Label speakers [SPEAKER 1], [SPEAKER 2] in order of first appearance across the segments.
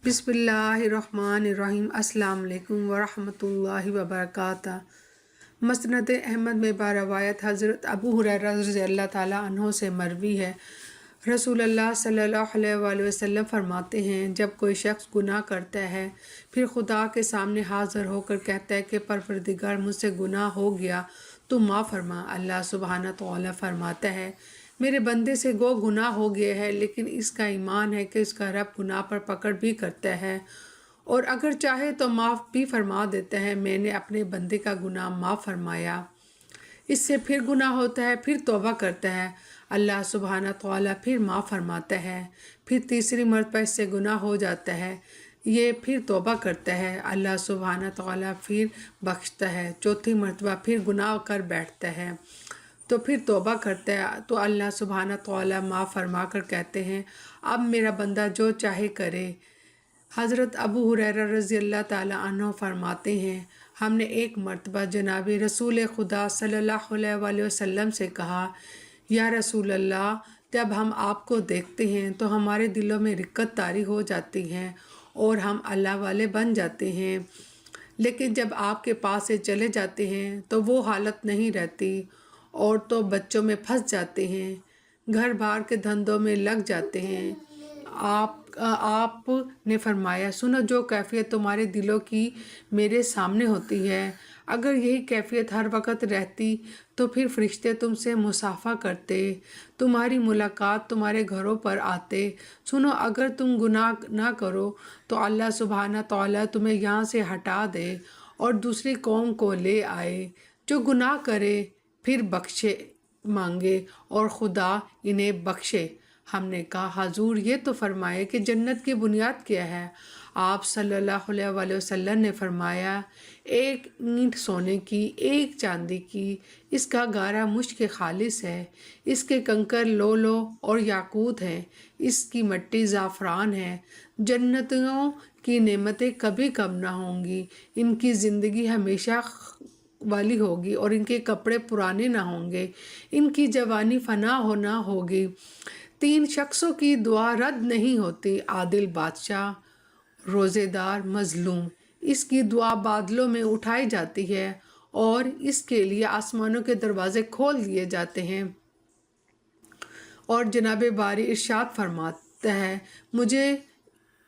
[SPEAKER 1] बिस्मिल्लाहिर्रहमानिर्रहीम। अस्सलाम वालेकुम वरहमतुल्लाहि वबरकातुहू। मसनद अहमद में बारवायत हज़रत अबू हुरैरा रज़ियल्लाहु ताला अन्हो से मरवी है, रसूलुल्लाह सल्लल्लाहु अलैहि वसल्लम फरमाते हैं, जब कोई शख्स गुनाह करता है फिर खुदा के सामने हाज़िर होकर कहता है कि परवरदिगार मुझसे गुनाह हो गया तो माफ़ फरमा, अल्लाह सुब्हानहू तआला फरमाता है मेरे बंदे से गो गुनाह हो गया है, लेकिन इसका ईमान है कि इसका रब गुनाह पर पकड़ भी करता है और अगर चाहे तो माफ़ भी फरमा देता है। मैंने अपने बंदे का गुनाह माफ़ फरमाया, इससे फिर गुनाह होता है, फिर तौबा करता है, अल्लाह सुब्हानहू तआला फिर माफ़ फरमाता है, फिर तीसरी मरतबा इससे गुनाह हो जाता है, ये फिर तौबा करता है, अल्लाह सुब्हानहू तआला फिर बख्शता है, चौथी मरतबा फिर गुनाह कर बैठता है तो फिर तौबा करता है तो अल्लाह सुब्हानहू तआला माफ़ फरमा कर कहते हैं अब मेरा बंदा जो चाहे करे। हज़रत अबू हुरैरा रज़ियल्लाहु ताला अन्हु फरमाते हैं, हमने एक मरतबा जनाब रसूल खुदा सल्लल्लाहु अलैहि वसल्लम से कहा, या रसूल अल्लाह, जब हम आपको देखते हैं तो हमारे दिलों में रिक्कत तारी हो जाती है और हम अल्लाह वाले बन जाते हैं, लेकिन जब आपके पास से चले जाते हैं तो वो हालत नहीं रहती और तो बच्चों में फंस जाते हैं, घर बार के धंधों में लग जाते हैं। आप ने फरमाया, सुनो, जो कैफियत तुम्हारे दिलों की मेरे सामने होती है, अगर यही कैफियत हर वक्त रहती तो फिर फरिश्ते तुमसे मुसाफा करते, तुम्हारी मुलाकात तुम्हारे घरों पर आते। सुनो, अगर तुम गुनाह ना करो तो अल्लाह सुब्हानहू तआला तुम्हें यहाँ से हटा दे और दूसरी कौम को ले आए जो गुनाह करे फिर बख्शे मांगे और खुदा इन्हें बख्शे। हमने कहा, हजूर ये तो फरमाए कि जन्नत की बुनियाद क्या है? आप सल्लल्लाहु अलैहि वसल्लम ने फरमाया, एक ईंट सोने की, एक चांदी की, इसका गारा मुश्क खालिस है, इसके कंकर लोलो और याकूत हैं, इसकी मट्टी ज़ाफ़रान है। जन्नतियों की नेमतें कभी कम ना होंगी, इनकी ज़िंदगी हमेशा वाली होगी और इनके कपड़े पुराने ना होंगे, इनकी जवानी फना होना होगी। तीन शख्सों की दुआ रद्द नहीं होती, आदिल बादशाह, रोज़ेदार, मज़लूम। इसकी दुआ बादलों में उठाई जाती है और इसके लिए आसमानों के दरवाजे खोल दिए जाते हैं। और जनाब बारी इरशाद फरमाता है, मुझे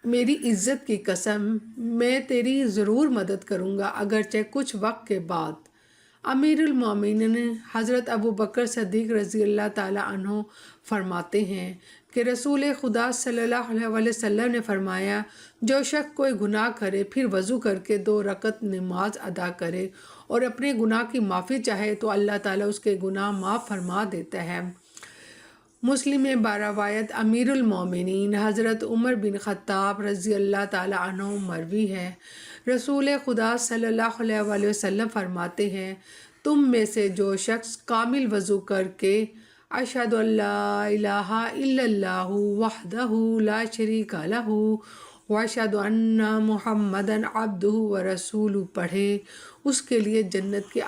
[SPEAKER 1] मेरी इज़्ज़त की कसम, मैं तेरी ज़रूर मदद करूँगा अगरचे कुछ वक्त के बाद। अमीरुल मोमिनीन हज़रत अबू बकर सिद्दीक़ रज़ियल्लाहु ताला अन्हु फरमाते हैं कि रसूल खुदा सल्लल्लाहु अलैहि वसल्लम ने फरमाया, जो शख्स कोई गुनाह करे फिर वज़ू करके 2 रकत नमाज अदा करे और अपने गुनाह की माफ़ी चाहे तो अल्लाह ताला उसके गुनाह माफ़ फरमा देता है। मुस्लिम में बारवायत अमीरुल मोमिनीन हज़रत उमर बिन ख़त्ताब रज़ियल्लाहु ताला अन्हु मरवी है, रसूल खुदा सल्लल्लाहु अलैहि वसल्लम फरमाते हैं, तुम में से जो शख्स कामिल वज़ू करके अशहदु अल्ला इलाहा इल्लल्लाहु वहदहु ला शरीका लहू व अशहदु अन्ना मुहम्मदन अब्दुहु व रसूलुहु पढ़े, उसके लिए जन्नत के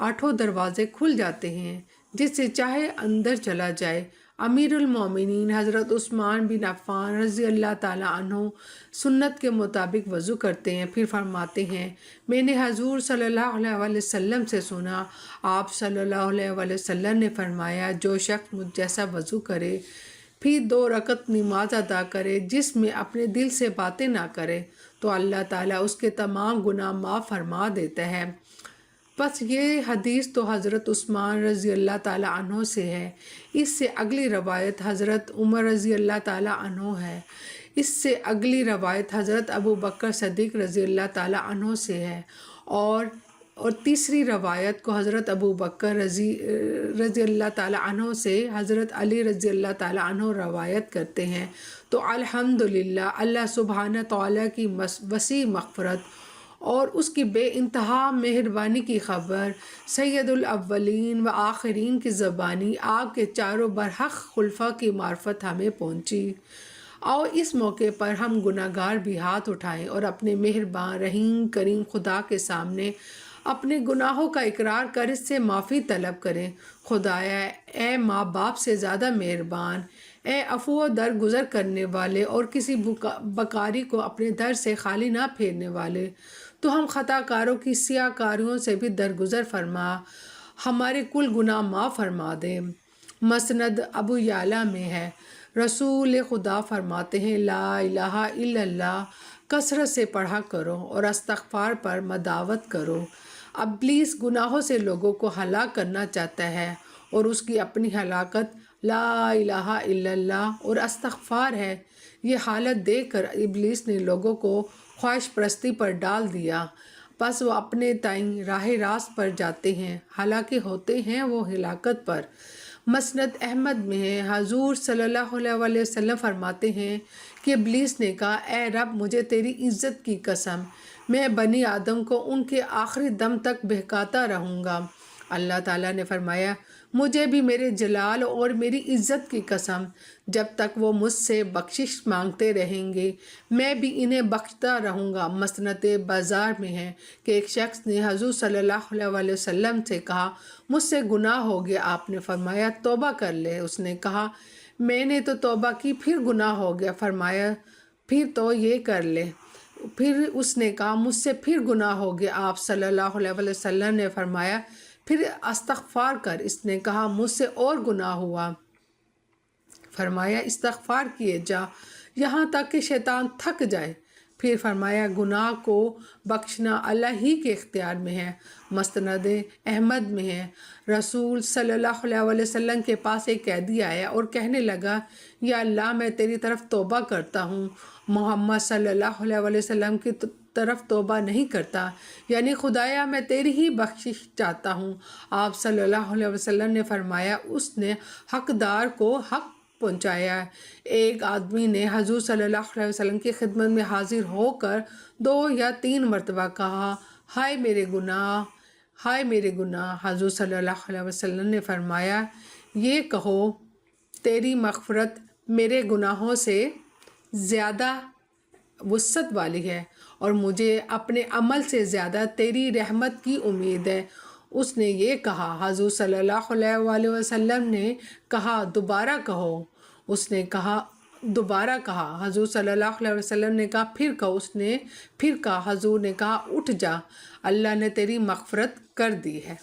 [SPEAKER 1] आठों दरवाज़े खुल जाते हैं, जिससे चाहे अंदर चला जाए। अमीरुल मोमिनीन हज़रत उस्मान बिन अफ़्फ़ान रज़ियल्लाहु ताला अन्हु सुन्नत के मुताबिक वज़ू करते हैं, फिर फरमाते हैं, मैंने हजूर सल्लल्लाहु अलैहि वसल्लम से सुना, आप सल्लल्लाहु अलैहि वसल्लम ने फरमाया, जो शख्स मुझ जैसा वज़ू करे फिर 2 रकत नमाज अदा करे जिसमें अपने दिल से बातें ना करे तो अल्लाह ताला उसके तमाम गुनाह माफ़ फरमा देता है। बस ये हदीस तो हज़रत उस्मान रज़ियल्लाहु ताला अन्हु से है। इससे अगली रवायत हज़रत उमर रज़ियल्लाहु ताला अन्हु है। इससे अगली रवायत हज़रत अबू बकर सिद्दीक़ रज़ियल्लाहु ताला अन्हु से है और तीसरी रवायत को हज़रत अबू बकर रज़ियल्लाहु ताला अन्हु से हज़रत अली रज़ियल्लाहु ताला अन्हु रवायत करते हैं। तो अल्हम्दुलिल्लाह, अल्लाह सुब्हानहू तआला की वसी मग़फ़िरत और उसकी बेइंतहा मेहरबानी की ख़बर सैयदुल अव्वलीन व आखिरीन की ज़बानी आपके चारों बरहक़ खुलफ़ा की मार्फत हमें पहुँची। आओ इस मौके पर हम गुनाहगार भी हाथ उठाएं और अपने मेहरबान रहीम करीम खुदा के सामने अपने गुनाहों का इकरार कर इससे माफ़ी तलब करें। खुदाया, ए माँ बाप से ज़्यादा मेहरबान, اے عفو و درگزر کرنے والے اور کسی بکاری کو اپنے در سے خالی نہ پھیرنے والے، تو ہم خطا کاروں کی سیاہ کاریوں سے بھی درگزر فرما، ہمارے کل گناہ معاف فرما دے۔ مسند ابو یعلا میں ہے، رسول خدا فرماتے ہیں لا الہ الا اللہ کثرت سے پڑھا کرو اور استغفار پر مداوت کرو۔ ابلیس گناہوں سے لوگوں کو ہلاک کرنا چاہتا ہے اور اس کی اپنی ہلاکت لا الہ الا اللہ اور استغفار ہے۔ یہ حالت دیکھ کر ابلیس نے لوگوں کو خواہش پرستی پر ڈال دیا، پس وہ اپنے تئیں راہ راست پر جاتے ہیں، ہلاکے ہوتے ہیں وہ ہلاکت پر۔ مسند احمد میں ہے، حضور صلی اللہ علیہ وسلم فرماتے ہیں کہ ابلیس نے کہا اے رب مجھے تیری عزت کی قسم، میں بنی آدم کو ان کے آخری دم تک بہکاتا رہوں گا۔ اللہ تعالیٰ نے فرمایا مجھے بھی میرے جلال اور میری عزت کی قسم، جب تک وہ مجھ سے بخشش مانگتے رہیں گے میں بھی انہیں بخشتا رہوں گا۔ مسند بازار میں ہے کہ ایک شخص نے حضور صلی اللہ علیہ وسلم سے کہا مجھ سے گناہ ہو گیا، آپ نے فرمایا توبہ کر لے۔ اس نے کہا میں نے تو توبہ کی پھر گناہ ہو گیا، فرمایا پھر تو یہ کر لے۔ پھر اس نے کہا مجھ سے پھر گناہ ہو گیا، آپ صلی اللہ علیہ وسلم نے فرمایا پھر استغفار کر۔ اس نے کہا مجھ سے اور گناہ ہوا، فرمایا استغفار کیے جا یہاں تک کہ شیطان تھک جائے۔ پھر فرمایا گناہ کو بخشنا اللہ ہی کے اختیار میں ہے۔ مسند احمد میں ہے، رسول صلی اللہ علیہ وسلم کے پاس ایک قیدی آیا اور کہنے لگا یا اللہ میں تیری طرف توبہ کرتا ہوں، محمد صلی اللہ علیہ وسلم کی طرف توبہ نہیں کرتا، یعنی خدایا میں تیری ہی بخشش چاہتا ہوں۔ آپ صلی اللہ علیہ وسلم نے فرمایا اس نے حقدار کو حق پہنچایا۔ ایک آدمی نے حضور صلی اللہ علیہ وسلم کی خدمت میں حاضر ہو کر 2 یا 3 مرتبہ کہا ہائے میرے گناہ، ہائے میرے گناہ۔ حضور صلی اللہ علیہ وسلم نے فرمایا یہ کہو تیری مغفرت میرے گناہوں سے زیادہ وسعت والی ہے اور مجھے اپنے عمل سے زیادہ تیری رحمت کی امید ہے۔ اس نے یہ کہا، حضور صلی اللہ علیہ وسلم نے کہا دوبارہ کہو۔ اس نے کہا دوبارہ کہا، حضور صلی اللہ علیہ وسلم نے کہا پھر کہو۔ اس نے پھر کہا، حضور نے کہا اٹھ جا، اللہ نے تیری مغفرت کر دی ہے۔